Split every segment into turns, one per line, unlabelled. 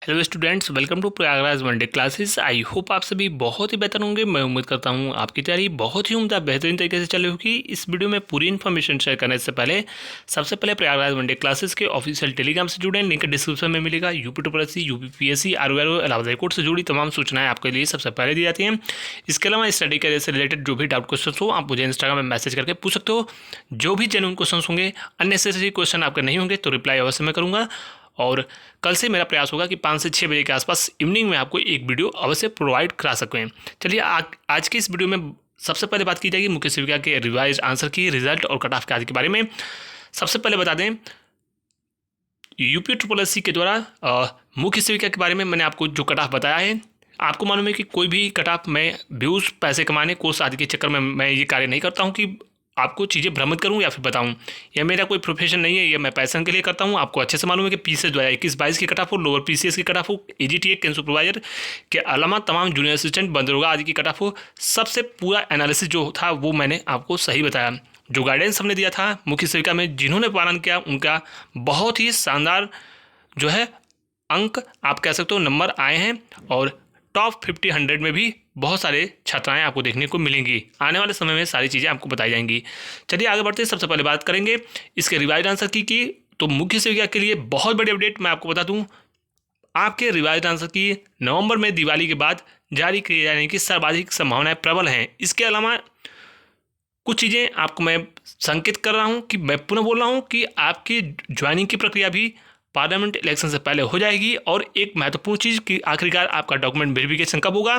Hello students, welcome to Prayagraj one day classes. I hope आप सभी बहुत ही बेहतर होंगे। मैं उम्मीद करता हूँ आपकी तैयारी बहुत ही उम्दा बेहतरीन तरीके से चल रही होगी। इस वीडियो में पूरी इन्फॉर्मेशन शेयर करने से पहले सबसे पहले प्रयागराज वनडे क्लासेस के ऑफिशियल टेलीग्राम से जुड़े, लिंक डिस्क्रिप्शन में मिलेगा। UP triple UPPSC RORO Allahabad high court से जुड़ी तमाम सूचनाएं आपके लिए सबसे पहले दी जाती हैं। इसके अलावा स्टडी करियर से रिलेटेड जो भी डाउट क्वेश्चन हो आप मुझे इंस्टाग्राम में मैसेज करके पूछ सकते हो। जो भी जेन्युइन क्वेश्चन होंगे, अननेसेसरी क्वेश्चन आपके नहीं होंगे तो रिप्लाई अवश्य मैं करूँगा। और कल से मेरा प्रयास होगा कि 5 से 6 बजे के आसपास इवनिंग में आपको एक वीडियो अवश्य प्रोवाइड करा सकें। चलिए आज की इस वीडियो में सबसे पहले बात की जाएगी मुख्य सेविका के रिवाइज आंसर की, रिजल्ट और कट ऑफ के आज के बारे में। सबसे पहले बता दें, यूपी ट्रिपल एससी के द्वारा मुख्य सेविका के बारे में मैंने आपको जो कट ऑफ बताया है, आपको मालूम है कि कोई भी कट ऑफ मैं व्यूज़ पैसे कमाने कोर्स आदि के चक्कर में मैं ये कार्य नहीं करता हूँ कि आपको चीज़ें भ्रमित करूं या फिर बताऊं। यह मेरा कोई प्रोफेशन नहीं है, ये मैं पैशन के लिए करता हूं। आपको अच्छे से मालूम है कि पीसीएस 2021-22 की कट ऑफ हो, लोअर पीसीएस की कट ऑफ हो, एजीटीए कैंप सुपरवाइजर के अलावा तमाम जूनियर असिस्टेंट बंदरोगा आदि की कट ऑफ हो, सबसे पूरा एनालिसिस जो था वो मैंने आपको सही बताया। जो गाइडेंस हमने दिया था मुख्य सेविका में, जिन्होंने पालन किया उनका बहुत ही शानदार जो है अंक आप कह सकते हो नंबर आए हैं। और टॉप 50-100 में भी बहुत सारे छात्राएं आपको देखने को मिलेंगी। आने वाले समय में सारी चीज़ें आपको बताई जाएंगी। चलिए आगे बढ़ते हैं। सबसे पहले बात करेंगे इसके रिवाइज आंसर की तो मुख्य सेविका के लिए बहुत बड़ी अपडेट मैं आपको बता दूं, आपके रिवाइज आंसर की नवंबर में दिवाली के बाद जारी किए जाने की सर्वाधिक संभावनाएं प्रबल हैं। इसके अलावा कुछ चीज़ें आपको मैं संकेत कर रहा हूं कि मैं पुनः बोल रहा हूं कि आपकी ज्वाइनिंग की प्रक्रिया भी पार्लियामेंट इलेक्शन से पहले हो जाएगी। और एक महत्वपूर्ण चीज़ कि आखिरकार आपका डॉक्यूमेंट वेरिफिकेशन कब होगा।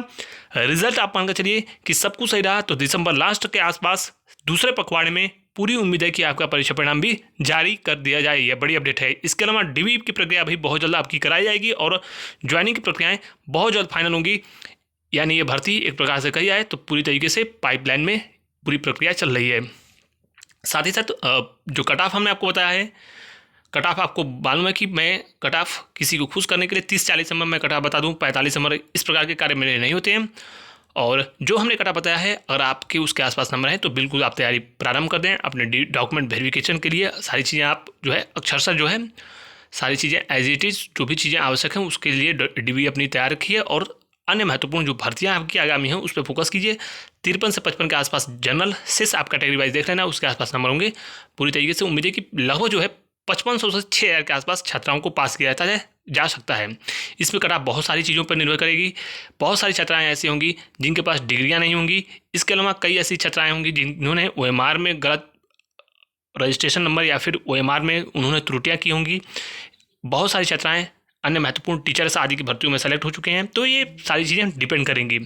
रिजल्ट आप मानकर चलिए कि सब कुछ सही रहा तो दिसंबर लास्ट के आसपास दूसरे पखवाड़े में पूरी उम्मीद है कि आपका परीक्षा परिणाम भी जारी कर दिया जाए। यह बड़ी अपडेट है। इसके अलावा डीवी की प्रक्रिया भी बहुत जल्द आपकी कराई जाएगी और ज्वाइनिंग की प्रक्रियाएँ बहुत जल्द फाइनल होंगी। यानी ये भर्ती एक प्रकार से कही जाए तो पूरी तरीके से पाइपलाइन में पूरी प्रक्रिया चल रही है। साथ ही साथ जो कट ऑफ हमने आपको बताया है, कट ऑफ आपको मालूम है कि मैं कट ऑफ किसी को खुश करने के लिए 30-40 नंबर मैं कट ऑफ बता दूं, 45 नंबर इस प्रकार के कार्य मेरे नहीं होते हैं। और जो हमने कट ऑफ बताया है, अगर आपके उसके आसपास नंबर है तो बिल्कुल आप तैयारी प्रारंभ कर दें अपने डॉक्यूमेंट वेरिफिकेशन के लिए। सारी चीज़ें आप जो है अक्षरशः जो है सारी चीज़ें एज इट इज़ जो भी चीज़ें आवश्यक हैं उसके लिए डीवी अपनी तैयार रखिए। और अन्य महत्वपूर्ण जो भर्तियां आपकी आगामी हैं उस पर फोकस कीजिए। 53 से 55 के आसपास जनरल सिस आप कैटेगरी वाइज देख लेना, उसके आसपास नंबर होंगे। पूरी तरीके से उम्मीद है कि लगभग जो है 5500 से 6000 के आसपास छात्राओं को पास किया जाता है जा सकता है। इसमें कट ऑफ बहुत सारी चीज़ों पर निर्भर करेगी। बहुत सारी छात्राएं ऐसी होंगी जिनके पास डिग्रियां नहीं होंगी। इसके अलावा कई ऐसी छात्राएं होंगी जिन्होंने ओएमआर में गलत रजिस्ट्रेशन नंबर या फिर ओएमआर में उन्होंने त्रुटियां की होंगी। बहुत सारी छात्राएं अन्य महत्वपूर्ण टीचर्स आदि की भर्तियों में सेलेक्ट हो चुके हैं। तो ये सारी चीज़ें डिपेंड करेंगी।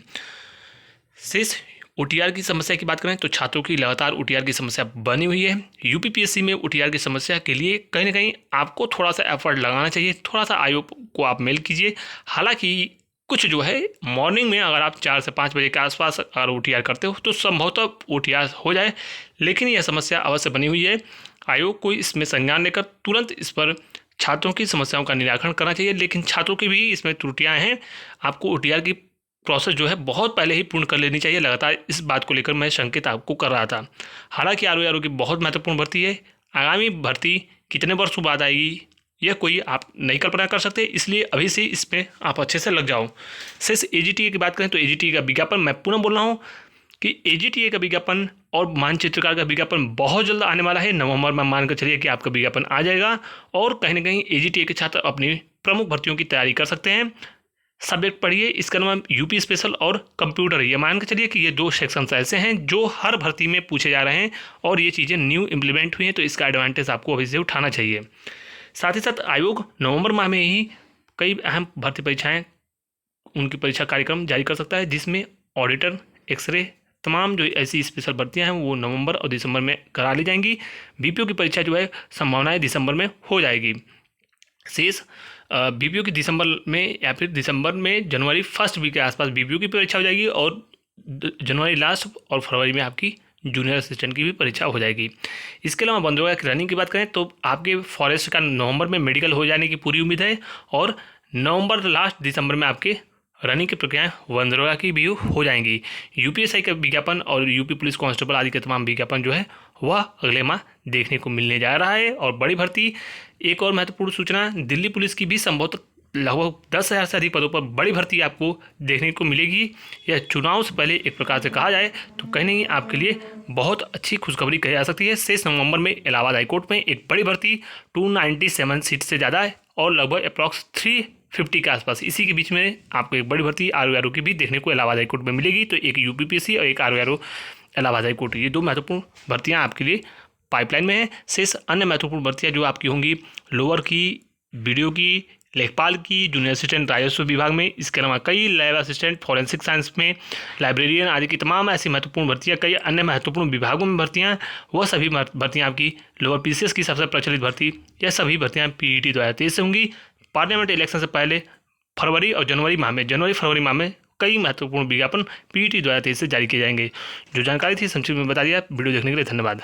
शेष ओटीआर की समस्या की बात करें तो छात्रों की लगातार ओटीआर की समस्या बनी हुई है। यूपीपीएससी में ओटीआर की समस्या के लिए कहीं ना कहीं आपको थोड़ा सा एफर्ट लगाना चाहिए, थोड़ा सा आयोग को आप मेल कीजिए। हालांकि कुछ जो है मॉर्निंग में अगर आप 4 से 5 बजे के आसपास अगर ओटीआर करते हो तो संभवतः ओटीआर हो जाए, लेकिन यह समस्या अवश्य बनी हुई है। आयोग को इसमें संज्ञान लेकर तुरंत इस पर छात्रों की समस्याओं का निराकरण करना चाहिए। लेकिन छात्रों की भी इसमें त्रुटियां हैं, आपको ओटीआर की प्रोसेस जो है बहुत पहले ही पूर्ण कर लेनी चाहिए। लगातार इस बात को लेकर मैं संकेत आपको कर रहा था। हालांकि आरओआरओ की बहुत महत्वपूर्ण भर्ती है। आगामी भर्ती कितने वर्षों बाद आएगी यह कोई आप नहीं कल्पना कर सकते, इसलिए अभी से इसमें आप अच्छे से लग जाओ। सिर्फ एजीटीए की बात करें तो एजीटीए का विज्ञापन मैं पुनः बोल रहा हूँ कि एजीटीए का विज्ञापन और मानचित्रकार का विज्ञापन बहुत जल्द आने वाला है। नवंबर में मानकर चलिए कि आपका विज्ञापन आ जाएगा और कहीं ना कहीं एजीटीए के छात्र अपनी प्रमुख भर्तियों की तैयारी कर सकते हैं। सब्जेक्ट पढ़िए। इसका नाम यूपी स्पेशल और कंप्यूटर, ये मान के चलिए कि ये 2 सेक्शंस ऐसे हैं जो हर भर्ती में पूछे जा रहे हैं और ये चीज़ें न्यू इम्प्लीमेंट हुई हैं, तो इसका एडवांटेज आपको अभी से उठाना चाहिए। साथ ही साथ आयोग नवंबर माह में ही कई अहम भर्ती परीक्षाएं उनकी परीक्षा कार्यक्रम जारी कर सकता है, जिसमें ऑडिटर, एक्सरे, तमाम जो ऐसी स्पेशल भर्तियां हैं वो नवंबर और दिसंबर में करा ली जाएंगी। बीपीओ की परीक्षा जो है संभावनाएं दिसंबर में हो जाएगी। शेष बीपीओ की दिसंबर में या फिर दिसंबर में जनवरी फर्स्ट वीक के आसपास बीपीओ की परीक्षा हो जाएगी और जनवरी लास्ट और फरवरी में आपकी जूनियर असिस्टेंट की भी परीक्षा हो जाएगी। इसके अलावा बंदरोगा की रनिंग की बात करें तो आपके फॉरेस्ट का नवंबर में मेडिकल हो जाने की पूरी उम्मीद है और नवंबर लास्ट दिसंबर में आपके रनिंग की प्रक्रियाएं बंदरोगा की भी हो जाएंगी। यूपीएससी का विज्ञापन और यूपी पुलिस कांस्टेबल आदि के तमाम विज्ञापन जो है वह अगले माह देखने को मिलने जा रहा है। और बड़ी भर्ती, एक और महत्वपूर्ण सूचना, दिल्ली पुलिस की भी संभवतः लगभग 10,000 से अधिक पदों पर बड़ी भर्ती आपको देखने को मिलेगी। यह चुनाव से पहले एक प्रकार से कहा जाए तो कहीं नहीं आपके लिए बहुत अच्छी खुशखबरी कही जा सकती है। 6 नवंबर में इलाहाबाद हाईकोर्ट में एक बड़ी भर्ती 297 सीट से ज़्यादा है और लगभग अप्रॉक्स 350 के आसपास, इसी के बीच में आपको एक बड़ी भर्ती RO की भी देखने को इलाहाबाद हाईकोर्ट में मिलेगी। तो एक UPPSC और एक RO इलाहाबाद हाईकोर्ट, ये 2 महत्वपूर्ण भर्तियाँ आपके लिए पाइपलाइन में है। शेष अन्य महत्वपूर्ण भर्तियाँ जो आपकी होंगी लोअर की, BDO की, लेखपाल की, जूनियर असिस्टेंट राजस्व विभाग में, इसके अलावा कई लैब असिस्टेंट फॉरेंसिक साइंस में, लाइब्रेरियन आदि की तमाम ऐसी महत्वपूर्ण भर्तियाँ, कई अन्य महत्वपूर्ण विभागों में भर्तियाँ, वह सभी भर्तियाँ आपकी लोअर PCS की सबसे प्रचलित भर्ती, यह सभी भर्तियाँ PET 2023 से होंगी। पार्लियामेंट इलेक्शन से पहले फरवरी और जनवरी फरवरी माह में कई महत्वपूर्ण विज्ञापन PET 2023 से जारी किए जाएंगे। जो जानकारी थी संक्षिप्त में बता दिया। वीडियो देखने के लिए धन्यवाद।